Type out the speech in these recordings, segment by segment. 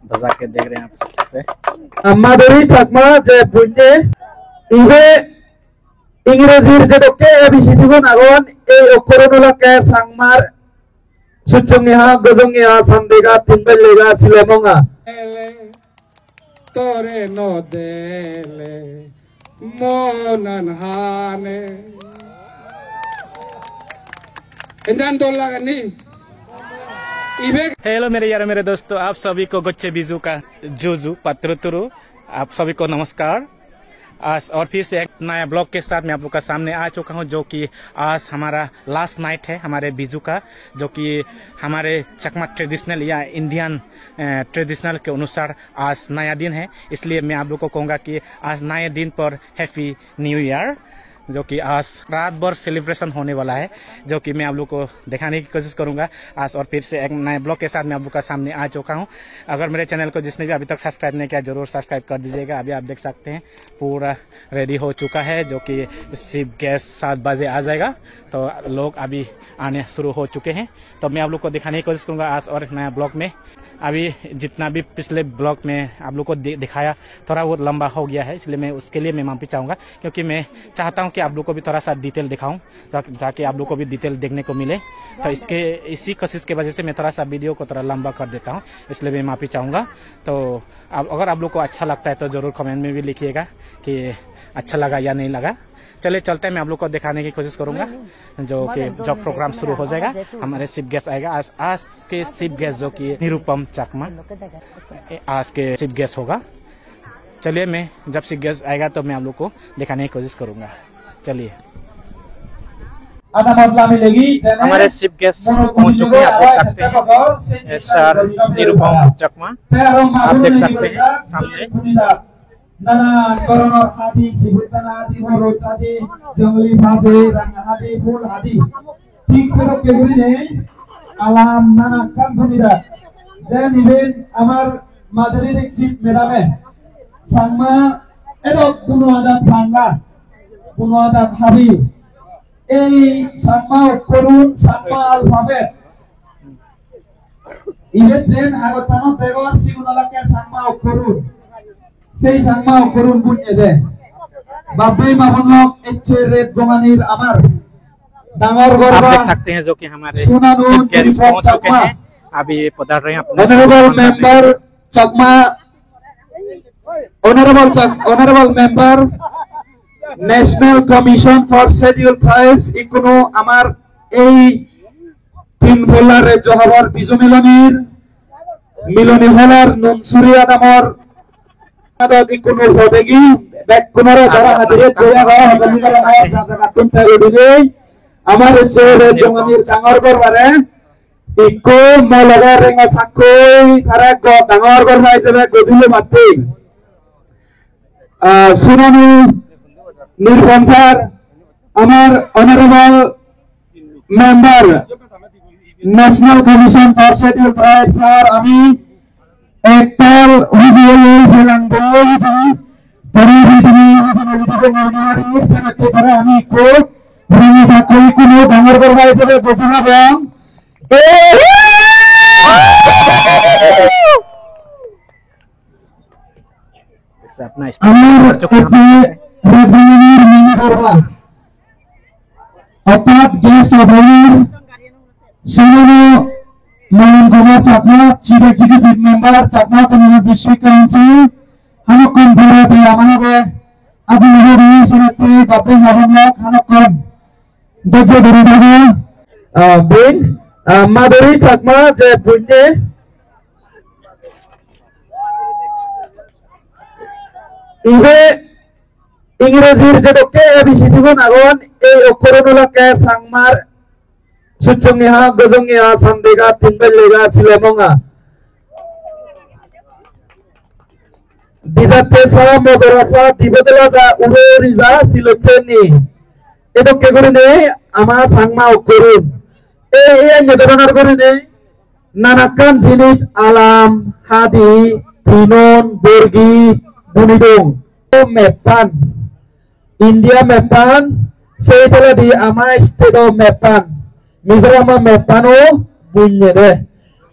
बजा के देख रहे हैं आप से माधुरी चकमा जे पुण्य इवे इंग्रेजीर जे दोके एबीसीडी को नागोन ए अक्षरनुलके सांगमार सुचंगिहा गजंगिहा संदेगा तिनबेलेगा सिलेमंगा तोरे नो देले मोनन हाने इंजन तो लगनी। हेलो मेरे यार मेरे दोस्तों, आप सभी को गोच्चे बीजू का जूजू पत्रतुरु आप सभी को नमस्कार। आज और फिर से एक नया ब्लॉग के साथ मैं आप लोग का सामने आ चुका हूं, जो कि आज हमारा लास्ट नाइट है हमारे बीजू का, जो कि हमारे चकमा ट्रेडिशनल या इंडियन ट्रेडिशनल के अनुसार आज नया दिन है। इसलिए मैं आप लोग को कहूँगा कि आज नए दिन पर हैप्पी न्यू ईयर, जो कि आज रात भर सेलिब्रेशन होने वाला है, जो कि मैं आप लोग को दिखाने की कोशिश करूंगा आज। और फिर से एक नए ब्लॉग के साथ मैं आप लोग का सामने आ चुका हूं। अगर मेरे चैनल को जिसने भी अभी तक सब्सक्राइब नहीं किया जरूर सब्सक्राइब कर दीजिएगा। अभी आप देख सकते हैं पूरा रेडी हो चुका है, जो कि सिर्फ गैस 7 बजे आ जाएगा, तो लोग अभी आने शुरू हो चुके हैं। तो मैं आप लोग को दिखाने की कोशिश करूंगा आज और एक नया ब्लॉग में। अभी जितना भी पिछले ब्लॉग में आप लोग को दिखाया थोड़ा वो लंबा हो गया है, इसलिए मैं उसके लिए मैं माफी चाहूँगा, क्योंकि मैं चाहता हूँ कि आप लोग को भी थोड़ा सा डिटेल दिखाऊं ताकि आप लोग को भी डिटेल देखने को मिले। तो इसी कोशिश की वजह से मैं थोड़ा सा वीडियो को थोड़ा लंबा कर देता हूँ, इसलिए मैं माफी चाहूँगा। तो अगर आप लोग को अच्छा लगता है तो ज़रूर कमेंट में भी लिखिएगा कि अच्छा लगा या नहीं लगा। चलिए चलते हैं, मैं आप लोग को दिखाने की कोशिश करूंगा। जो कि जब प्रोग्राम शुरू हो जाएगा हमारे चीफ गेस्ट आएगा। आज के चीफ गेस्ट जो कि निरुपम चकमा आज के चीफ गेस्ट होगा। चलिए मैं जब चीफ गेस्ट आएगा तो मैं आप लोग को दिखाने की कोशिश करूंगा। चलिए हमारे चीफ गेस्ट पहुंच चुके हैं, आप देख सकते हैं सर निरुपम चकमा, आप देख सकते हैं सामने। नाना कोरोना हादी सिबुतना हादी मोरो हादी जंगली भाजे रंग हादी फूल हादी ठीक से लोग केबुरी ने आलाम नाना काम भूमिदा जेन इवेंट आमार माधुरी दीक्षित मेदामे सांगमा एदो बुनुआदा भांगा बुनुआदा भाबी এই सांगमा করুন सांगमा अल्फाबेट ইভেন যেন আগতনো দেগর সিগুনালাকে सांगमा করুন সেই सांगमा করুন বুঝে দে বাপই মামনক এচ্ছে রেড গোমানির আমার ডাঙর গর্ব आप देख सकते हैं, जो कि हमारे चीफ गेस्ट पहुंच चुके हैं, अभी पधार रहे हैं अपने honourable member Chakma honourable member national commission for scheduled tribes इकोनो আমার এই তিন বলার জহর বিজু মিলনী হলার ননসুরিয়া নামৰ আদাদি কোনো হবেগি ব্যাক কোনরা যারা হাজিরে গোয়া গয়া হজমিদার সাহেব জায়গা কোনটা এদিকে আমার ছেলে জমানির ডাঙর করবারে ইকো মলগা রেঙ্গা সাকই তারা ডাঙর করবা হিসেবে গজিলে মাত্তে সুনানু নির্বাণ স্যার আমার honourable member national commission for schedule tribes sir আমি একটাল হুজুর ফেলাঙ্গো হুজুর পরিবিধি হুজুর বিধি নামারি সেনাতে করে আমি কো ভূমি সাকই কোনো ডাঙর করবা হিসেবে ঘোষণা দেন আমার কাছে রেডিওর মিনি করবা অর্থাৎ guest অফারির সুনানো Malam Goma Chakma, Chief Executive Member, Chakma Community District Council, Hanokon Bura de Amanabe, Azimuri, Senate, Bapi Mahamlok, Hanokon, Dojo Doridago, Ben, Maduri Chakma, Je Punye, Ive Ingrazir Jedoke, Abishiti Nagon, E Okoronolake, Sangmar, सुचंगिहा गजंगिहा संदेगा तिनबेलेगा सिलेमंगा दिजाते सा मजरासा दिबेदलाजा उबेरिजा सिलोचेनी एदो केगुरिने आमा सांगमा ओकरुन ए नेदरनार गुरिने नानाकान जिनिस आलाम हादी तिनन Bargi बुनिदों मेपान India मेपान Sei tala di ama estado mepan. Mizoram mepano bunye de.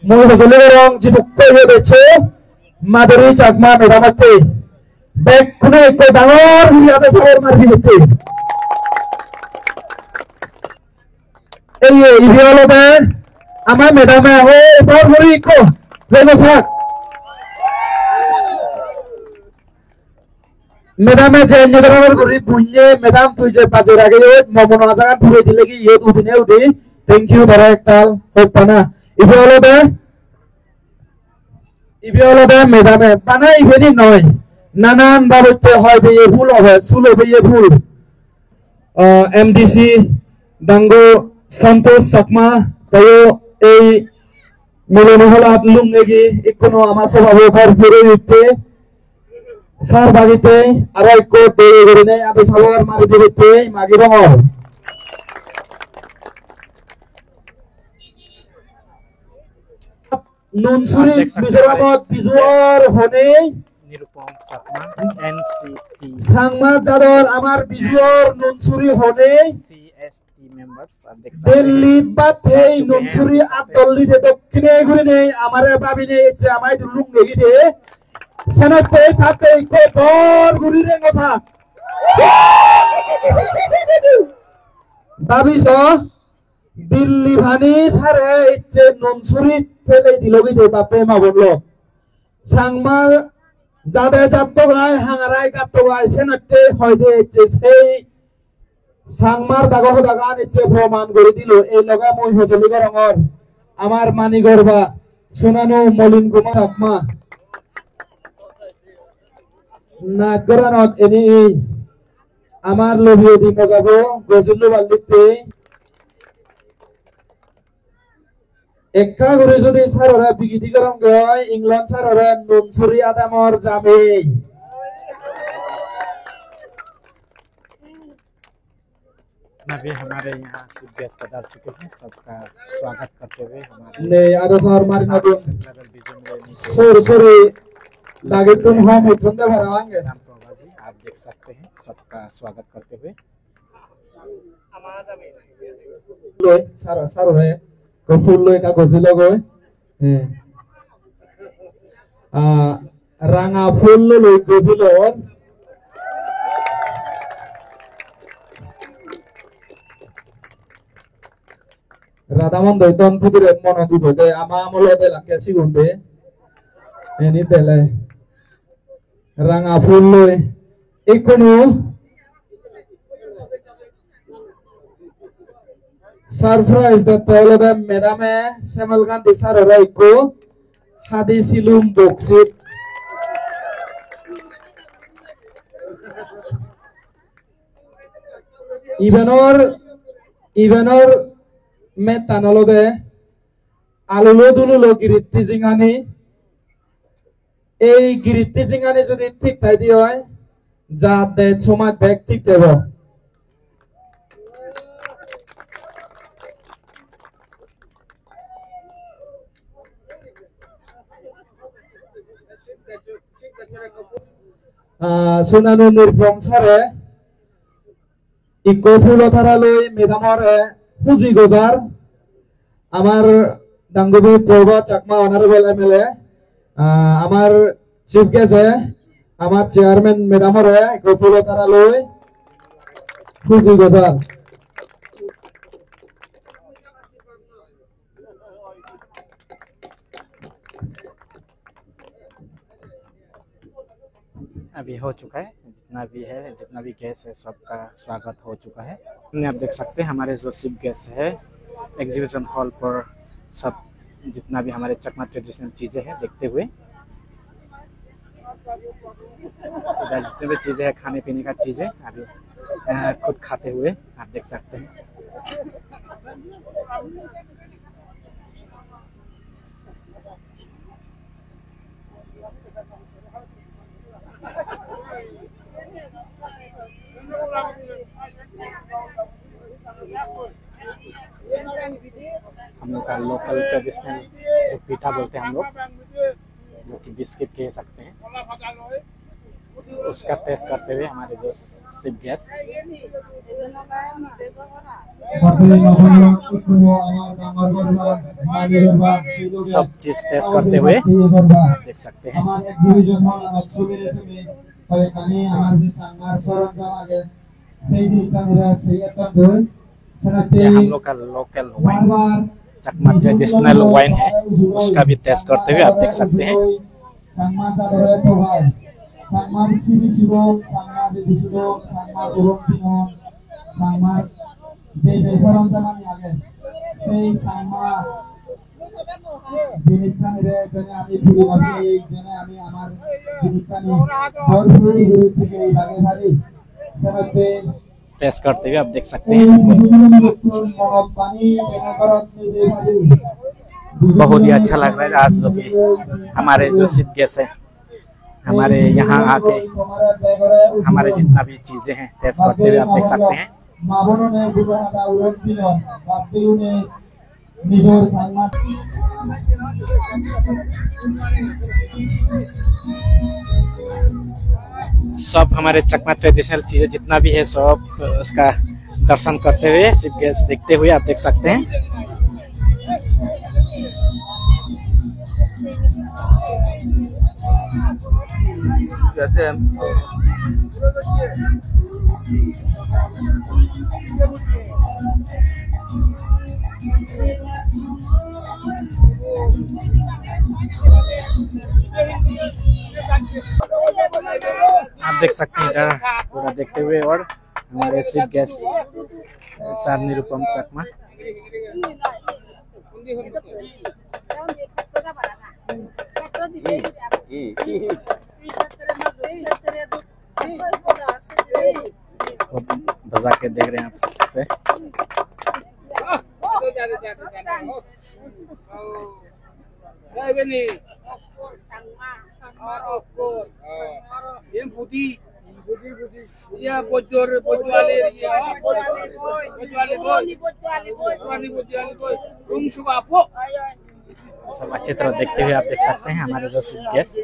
Moi hojole rong jibukko ye deche. Maduri chakma medamate. Bek kune ko dangor huriate sabor marbi hete. Eye ibiolo de ama medame ho bor huri ko. Legosak. Medame je nyodramar guri bunye medam tuj je baje rage ye momono ajagan pure dile ki ye udine udi. Thank you dara ektal hopana. Ibiolo de medame bana ibeni noy. Nanan babote hoy be ye phul hobe sulo be ye phul. MDC Dango Santos Chakma tayo ei miloni holat lungegi ikono ama sobabo par pure utte. Sar bagite arai ko teye gorine ado salwar mari dibite magi rongor. Nunsuri Mizoramot Bizuar Hone Nirupam Chakma NCT Sangma Jador Amar Bizuar Nunsuri Hone CST members आप देख सकते हैं Delhi Bathe Nunsuri Atolli de Dokine Gurine Amare Babine Jamai Dulung Negide Senate Tate Ko Bor Gurine Ngosa Babiso Delhi Bhani Sare Iche Nunsuri Tele Dilogi de Bape Mabolo Sangma Jade Jatogai Hangarai Katogai Senate Hoide Iche Sei Sangmar Dago Dagan Iche Proman Goridilo Eloga Mui Hosoliga Rangor Amar Mani Gorba Sunanu Molin Kuma Chakma Nagaranot Eni Amar Lobio Di Mozabo Gozulu Valite Ekka gure jodi sarora bigidi garang goy England sarora Nunsuri Adamor Jame अभी हमारे यहाँ से guest पधार चुके हैं सबका स्वागत करते हुए हमारे Ne ada sar mari na dun level vision लेने Sorry lagi tum ham uthunde bharawange Ram प्रवासी आप देख सकते हैं सबका स्वागत करते हुए loy sarore ko full loy ka gozilo goy ranga full loy gozilo Radamon doiton pudure mono du de ama amolo de la kesi gunde eni tele ranga full ikunu surprise that all of them medame semalgan disar raiko hadi silum boxit Ivanor metanolo de alulo dululo giritti jingani এই গিরিত্তি জিঙ্গানি যদি ঠিক তাই দি হয় যাতে সময় bag ঠিক দেব সুনানু নির্ভম সারে eco ফুলো থারালৈ মেদামরে পুঁজি গজার আমার ডাঙ্গুবি পর্বত চাকমা অনারেবল এমএলএ আমার চিফ গেছে আমার চেয়ারম্যান মেডামরে গফুলো তারা লই খুশি গজাল अभी हो चुका है जितना भी गैस है सबका स्वागत हो चुका है आप देख सकते हैं हमारे जो शिप गैस है एग्जीबिशन हॉल पर सब जितना भी हमारे चकमा ट्रेडिशनल चीज़ें हैं देखते हुए इधर जितने भी चीज़ें हैं खाने पीने का चीज़ें अभी खुद खाते हुए आप देख सकते हैं हम लोग का लोकल ट्रेडिशनल पीठा बोलते हैं हम लोग जो कि बिस्किट कह सकते हैं उसका टेस्ट करते हुए हमारे जो शिप गैस सब चीज टेस्ट करते हुए देख सकते हैं। ये हम लोग का लोकल वाइन चकमा ट्रेडिशनल वाइन है, उसका भी टेस्ट करते हुए आप देख सकते हैं। टेस्ट करते हुए आप देख सकते हैं। बहुत ही अच्छा लग रहा है आज जो कि हमारे जो चीफ गेस्ट है हमारे यहाँ आके हमारे जितना भी चीजें हैं टेस्ट करते हुए आप देख सकते हैं। सब हमारे चकमा ट्रेडिशनल चीजें जितना भी है सब उसका दर्शन करते हुए चीफ गेस्ट देखते हुए आप देख सकते हैं। आप देख सकते हैं इधर पूरा देखते हुए और हमारे चीफ गेस्ट सर निरुपम चकमा। बजा के देख रहे हैं आप सबसे। सब अच्छी तरह देखते हुए आप देख सकते हैं हमारे जो चीफ गेस्ट।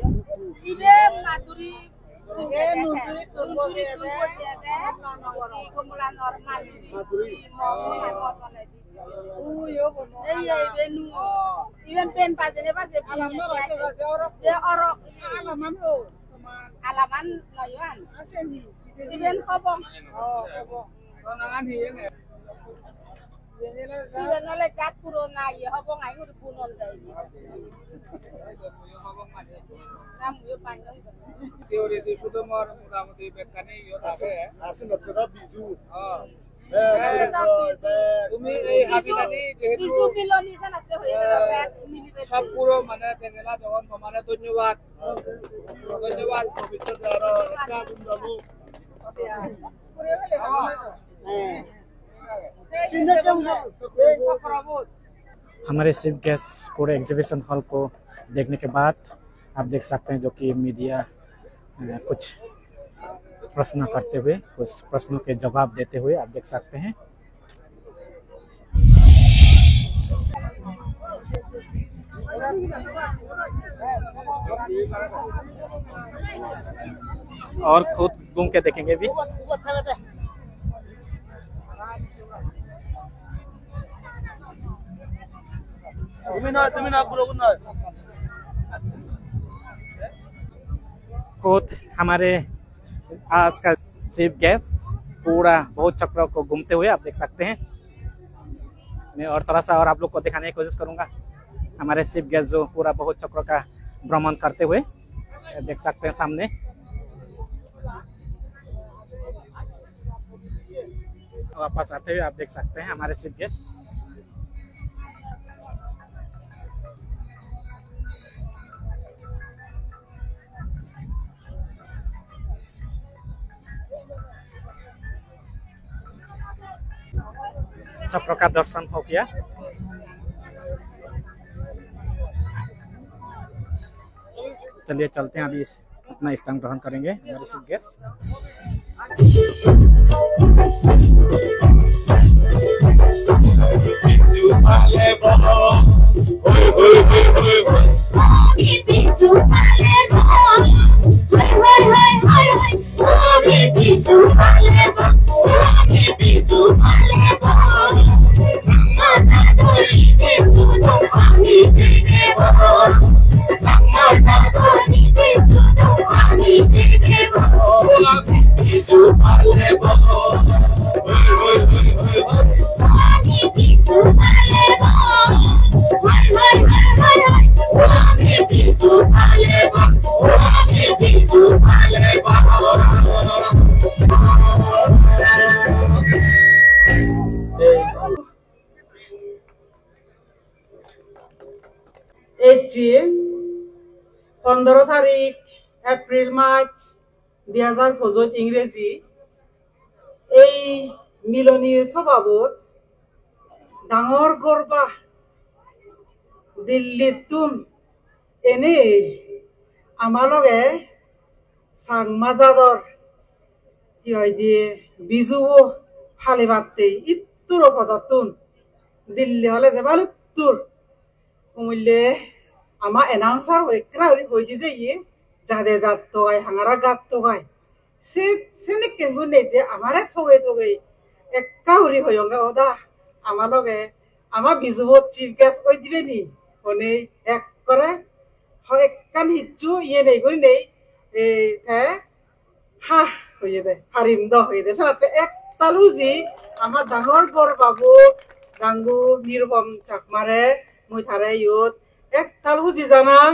हमारे चीफ गेस्ट पूरे एग्जीबिशन हॉल को देखने के बाद आप देख सकते हैं जो कि मीडिया कुछ प्रश्न करते हुए कुछ प्रश्नों के जवाब देते हुए आप देख सकते हैं। और खुद घूम के देखेंगे भी। खुद हमारे आज का चीफ गेस्ट पूरा बहुत चक्रों को घूमते हुए आप देख सकते हैं। मैं और थोड़ा सा और आप लोग को दिखाने की कोशिश करूंगा। हमारे चीफ गेस्ट जो पूरा बहुत चक्रों का भ्रमण करते हुए देख सकते हैं सामने। वापस आते हुए आप देख सकते हैं हमारे चीफ गेस्ट। चक्र का दर्शन हो गया। चलिए चलते हैं, अभी अपना स्थान ग्रहण करेंगे हमारे चीफ गेस्ट। হয়েছে 15 তারিখ এপ্রিল মাস 2025 ইংরেজি এই মিলনীর স্বভাবত ডাঙর গর্বা দিল্লীতুন এনে আমার লগে সাংমাজাদর কি হয় দিয়ে বিজুও ফালি বাড়তে ইত্তুর পদাতুন দিল্লি হলে যে ভালো উত্তর কুমিল্লে আমার এনাউন্সার হয়ে দিছে ইয়ে যাদে যাত তোগাই হাঙারা গাত তোগাই সে কেনবো নেই যে আমারে ঠগে ঠগে একা উড়ি হয়ঙ্গা ওদা আমার লগে আমার বিজুবত চিফ গেস্ট কই দিবে নি হনে এক করে একখান হিচ্ছু ইয়ে নেই কই নেই হা হয়ে দে হারিন্দ হয়ে দে সারাতে এক তালুজি আমার ডাঙর বড় বাবু ডাঙ্গু নিরুপম চাকমারে মুই থারে ইউত এক তালুজি জানাং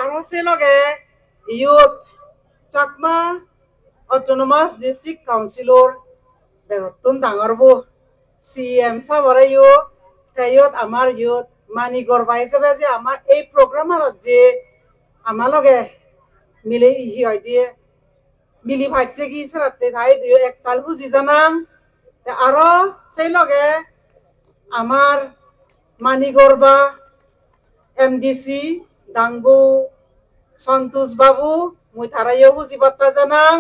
আরো সে লগে ইউত চাকমা অটোনমাস ডিস্ট্রিক্ট কাউন্সিলর বেগতন ডাঙর বু CM সাবরে ইউ তাইয়ত আমার ইউত মানি গরবা হিসেবে যে আমার এই প্রোগ্রামার যে আমার লগে মিলে হি হয় দিয়ে মিলি ভাইছে কি সারাতে ঠাই দিও এক তাল বুঝি জানাং আরো সেই লগে আমার মানি গরবা MDC ডাঙ্গু সন্তোষ বাবু মুই থারাইও বুঝি বার্তা জানাং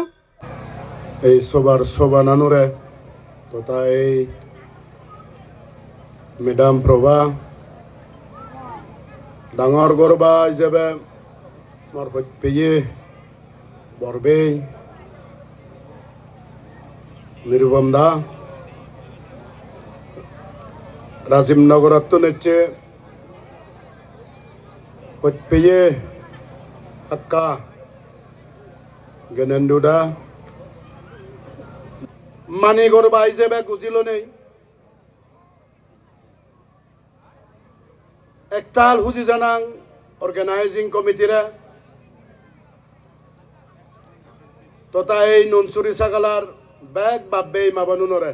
এই সবার শোভানানুরে তথা এই ম্যাডাম প্রভা ডাঙর গরবা হিসেবে আমার পেয়ে বরবে নিরুপম দা রাজিমনগরত নেচে পেয়ে আক্কা গেনেন্দুদা মানি গরবা হিসেবে গুজিল নেই একতাল হুজি জানাং অর্গানাইজিং কমিটিরা তথা এই ননসুরি সাগালার ব্যাগ বাব্বে মাবানু নরে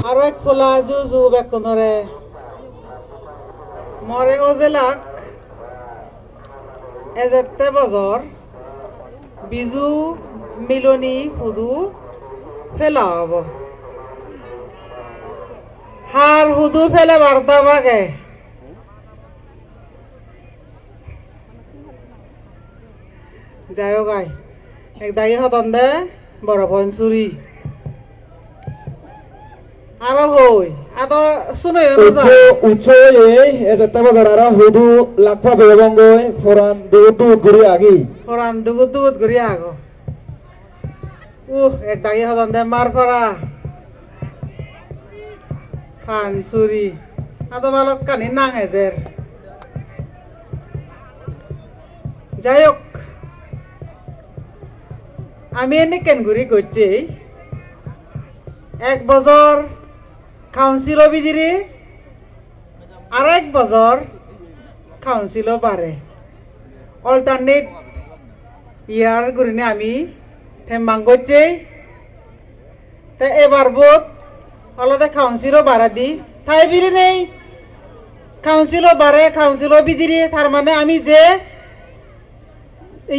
আরো এক কোলা জুজু বেকনরে মরে ওজেলাক এজেতে বজর বিজু মিলনি হুদু ফেলা হব হার হুদু ফেলে বার্তা বাগে যাই হোক এক দায়ী হতন দে বড় পঞ্চুরি আরো হই আদো শুনে উচ্চ এই এজেতে বাজার আর হুদু লাখা বেবঙ্গই ফরান দুদু গুরি আগি ফরান দুগুদ গুরি আগো এক দাগি হদন দে মার ফরা পানসুরি আদো বালক কানি নাং এজের যাই হোক আমি এনে কেনগুড়ি করছি 1 বছর কাউন্সিল অফিসে আরেক বছর কাউন্সিলও বাড়ে অল্টারনেট ইয়ার গুরিনে আমি থেম্বাং করছে তে এবার বোধ অলদে কাউন্সিলও বাড়া দি তাই বিরি নেই কাউন্সিলও বাড়ে কাউন্সিলও বিদিরি তার মানে আমি যে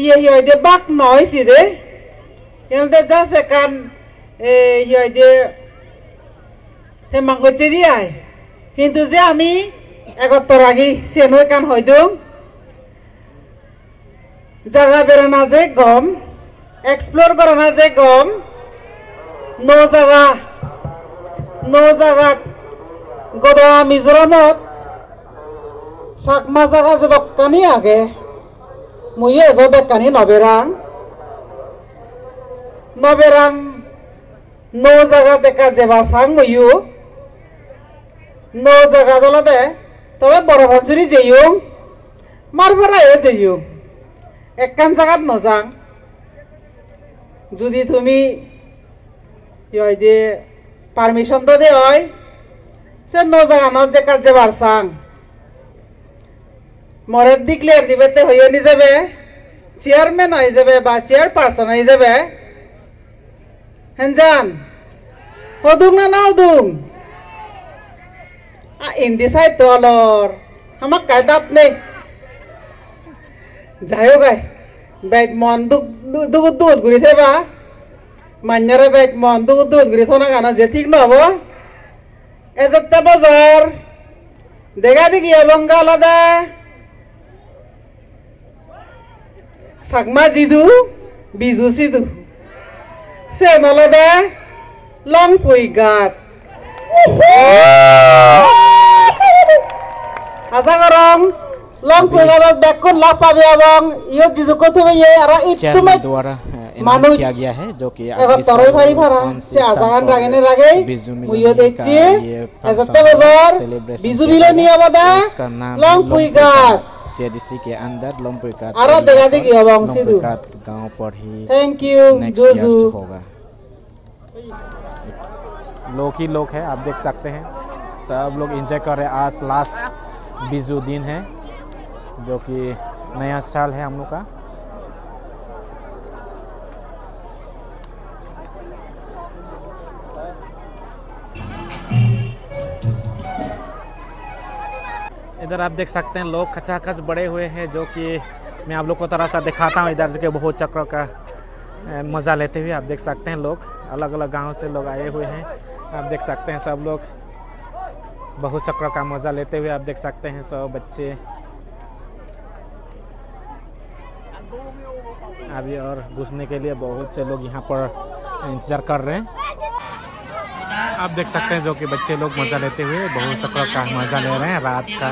ইয়ে বাক নয়ছি রে এলদে জাস্ট একান ইয়ে থেম্বাং করছে দিয়াই কিন্তু যে আমি এগত্তর আগে সেনো কান হয়তো জায়গা বেড়ানা যে গম এক্সপ্লোর করা না যে গম নো জায়গা গদা মিজোরামত সাকমা জায়গা যে দোকানি আগে মুয়ে এজো বেকানি নবেরাং নো জায়গা দেখা যেবার সাং মুয়ু নো জায়গা দলাতে তবে বড় ভাঞ্চুরি যেইও মারবরায়ও যেইও একখান জায়গাত নজাং যদি তুমি পারমিশন তো দে হয় সে নো জায়গা ন দেখা যেবার সাং মরে ডিক্লেয়ার দিবেতে হয়ে নি যাবে চেয়ারম্যান হয়ে যাবে বা চেয়ারপারসন হয়ে যাবে হেনজান হদুং না হদুং ইন্ডিসাইড ডলার আমাক কায়দাত নেই যাইও গাই বেগ মন দুগুত ঘুরি থেবা মান্যরে বেগ মন দুগুত ঘুরি থনা গানা যে ঠিক নহব এজতে বছর দেখা দেখি এবং আলাদা সাকমা জিদু বিজু সিদু সে নলাদা লং পুই গাত আশা করং লং পুই গাত বেকুন লাভ পাবে এবং ইয় জিজু কত ইয়ে আর ইটুমে द्वारा মানুষ किया गया है जो कि তরই ভারি ভাড়া সে আজাগান রাগেনে রাগে মুইও দেখছি এজতে বছর বিজু মিলনী অবদা লং পুই গাত सीडीसी के अंदर लंपुइकात आरा देखा देखी अब सिद्धू गांव पर ही थैंक यू जोजू होगा लोग ही लोग है आप देख सकते हैं सब लोग एंजॉय कर रहे हैं आज लास्ट बिजू दिन है जो कि नया साल है हम लोग का इधर आप देख सकते हैं लोग खचाखच बड़े हुए हैं जो कि मैं आप लोग को थोड़ा सा दिखाता हूँ इधर के बहुत चक्रों का मज़ा लेते हुए आप देख सकते हैं लोग अलग अलग गांव से लोग आए हुए हैं आप देख सकते हैं सब लोग बहुत चक्रों का मज़ा लेते हुए आप देख सकते हैं सब बच्चे अभी और घुसने के लिए बहुत से लोग यहाँ पर इंतज़ार कर रहे हैं आप देख सकते हैं जो कि बच्चे लोग मज़ा लेते हुए बहुत चक्रों का मज़ा ले रहे हैं रात का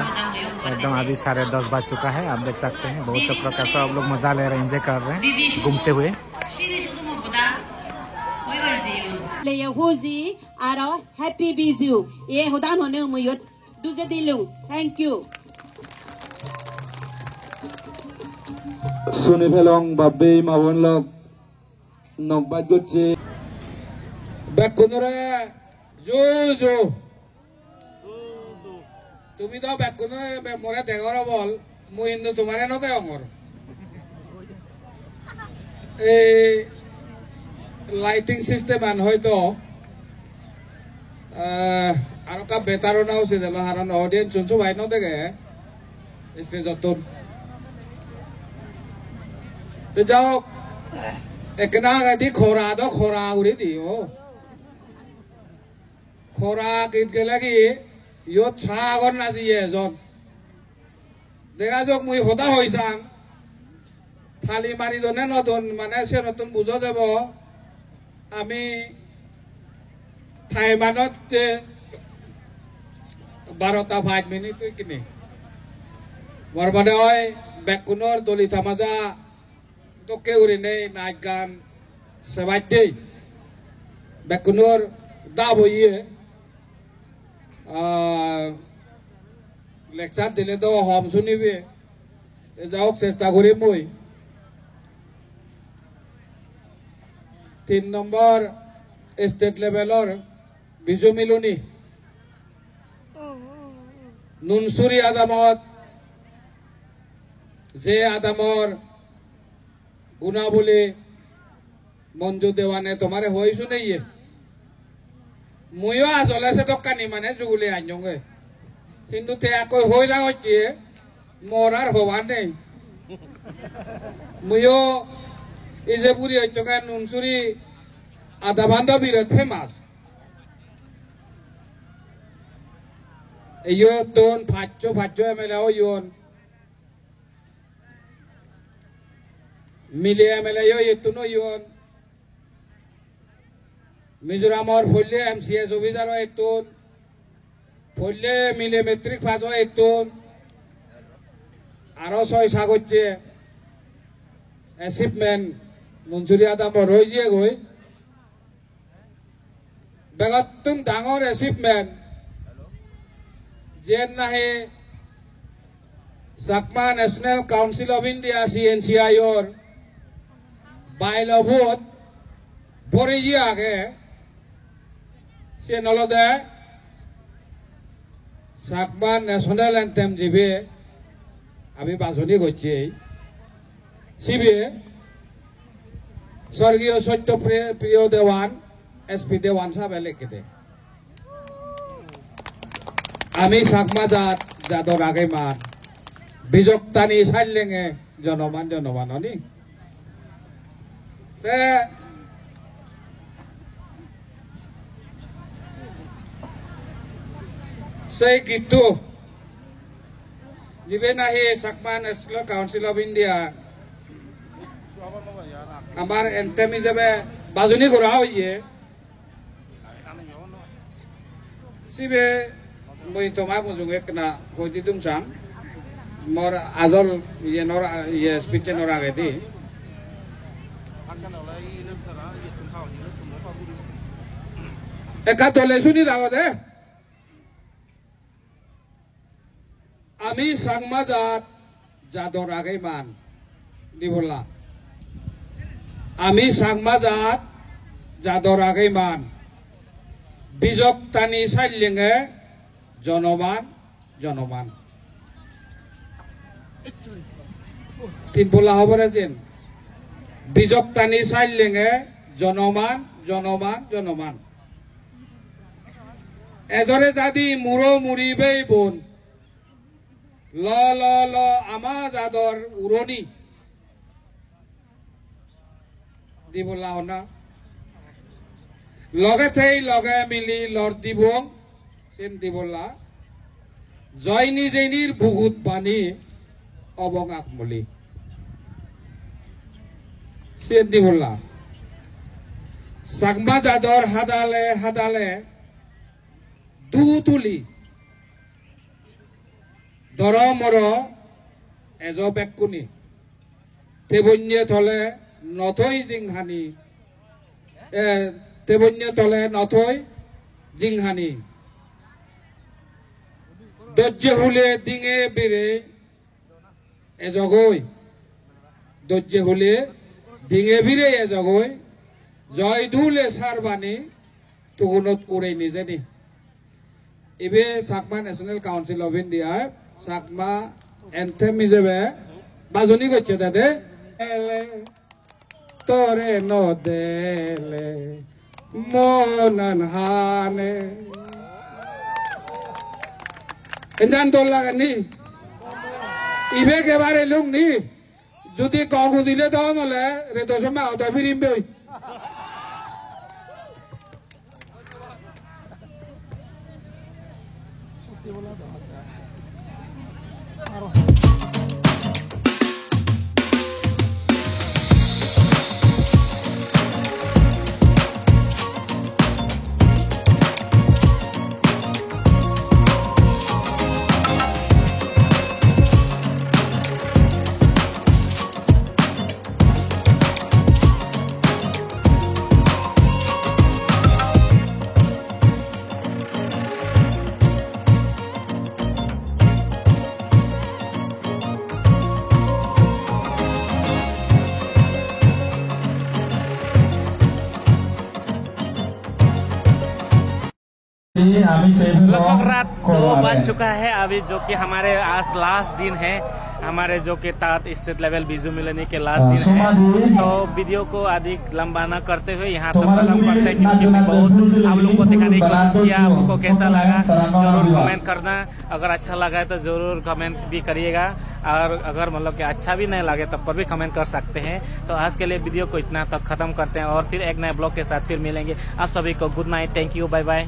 एकदम अभी 10:30 बज चुका है आप देख सकते हैं बहुत चक्रों का सब लोग मज़ा ले रहे हैं एंजॉय कर रहे हैं घूमते हुए ले होजी आरो हैप्पी बिजू ये होदान होने मुयत दुजे दिलु थैंक यू सुने फेलং बाबे मावन लग नकबाद गচ্ছে বেকুনরা জো জো তুমি তো বেকুন মরে দেগর বল মু হিন্দু তোমারে নতে অমর এই লাইটিং সিস্টেম আন হয়তো আর কা বেতারো না উচিত হলো হারণ অডিয়েন্স শুনছো ভাই ন দেখে স্টেজত তো যাও একনা গাদি খোরা উড়ি দিও খোরা গীত গেলে কি ইয়ত ছাগর নাচিয়ে এজন দেখা যাক মুই হতা হইছাং থালি মারি দনে নতুন মানে সে নতুন বুঝা যাব আমি থাইমানত 12:05 মিনিট কিনে বরবাদে হয় বেকুনৰ দলিত সমাজা তোকে উড়ি নেই নাচ গান সেবাইতে বেকুনৰ দা বইয়ে লেকচার দিলে তো হম শুনিবে যাওক চেষ্টা করি মই 3 নম্বর স্টেট লেভেলর বিজু মিলনী নুনচুরি আদামত যে আদামর গুণাবলী মঞ্জু দেওয়ানে তোমারে হই শুনেইয়ে ময়ও আজলে সে দোকানি মানে যুগুলি আনজঙ্গে কিন্তু তে কই হই না হচ্ছে মোর আর হওয়া নেই ময়ও এই যে বুড়ি হচ্ছে নুনচুরি আদা বান্ধবীর famous iyo ton facho emela oyon mile emela yo yetuno yon মিজোরামর ফলে এমসিএস অফিসার এতুন ফলে মিলে মেট্রিক পাস এতুন আরো 6 সাগরছে অ্যাচিভমেন্ট নুনচুরি আদামর হইছে গই বেগতুন ডাঙর অ্যাচিভমেন্ট जेन नाहे Chakma national council of India CNCI और बाइलभूत बोरेजी आगे से नलोदे सकमा नेशनल एंथेम जीबे अभी बाजनी गोचे सीबे स्वर्गीय सत्य प्रिय देवान SP देवान साहब लिखते আমি সাকমা জাত জাদর আগে মান বিজক্তানি সাইলেঙে জনমান অনি সেই গীতটো যিবে নাহি সাকমা ন্যাশনাল কাউন্সিল অফ ইন্ডিয়া আমার এন্থেম হিসেবে বাজনি করা হইয়ে সিবে মই তোমাক বুঝুগে না কইতি তুম সাম মোর আজল ইয়ে নর ইয়ে স্পিচ নর আগে দি একা তোলে শুনি দাও দে আমি সাংমা জাত জাদর আগে মান দি বললা আমি সাংমা জাত জাদর আগে মান বিজক টানি সাইলেঙে জনমান তিন বলা হব যেন বিজক টানি চাইলেঙে জনমান এজরে যদি মুরো মুড়িবেই বোন ল ল ল আমা জাদর উৰণি দি বলা হনা লগে থেই লগে মিলি লর দিব সেন্তি বললা জয়নি জেনির ভুগুত বাণী অবঙাক মলি সেন্তি বললা সাকমা জাদর হাদালে দু তুলি দরমর এজ বেকুনি তেবন্যে থলে নথই জিংহানি তেবন্যে তলে নথই জিংহানি দজ্জে হুলে দিঙে বেড়ে এজগই দজ্জে হুলে দিঙে বিরে এজগই জয় ধুলে সারবানি তুগুনত উড়ে নিজেনি এবে Chakma national council of India Chakma anthem হিসেবে বাজনি করছে তাতে তোরে নদেলে মনন হানে এন্দান তোর লাগানি ইবে কেবারে লুং নি যদি কম দিলে তো নলে রে তো সময় আউট ফিরিম लगभग रात 2 बज चुका है अभी, जो कि हमारे आज लास्ट दिन है, हमारे जो कि तात स्टेट लेवल बिजू मिलनी के लास्ट दिन है। तो वीडियो को अधिक लंबा न करते हुए यहाँ तक खत्म करते हैं, क्योंकि मैं बहुत आप लोगों को दिखाने की कोशिश किया। आपको कैसा लगा जरूर कमेंट करना, अगर अच्छा लगा तो जरूर कमेंट भी करिएगा, और अगर मतलब कि अच्छा भी नहीं लगे तब पर भी कमेंट कर सकते हैं। तो आज के लिए वीडियो को इतना तक खत्म करते हैं, और फिर एक नए ब्लॉग के साथ फिर मिलेंगे। आप सभी को good night, thank you, bye bye.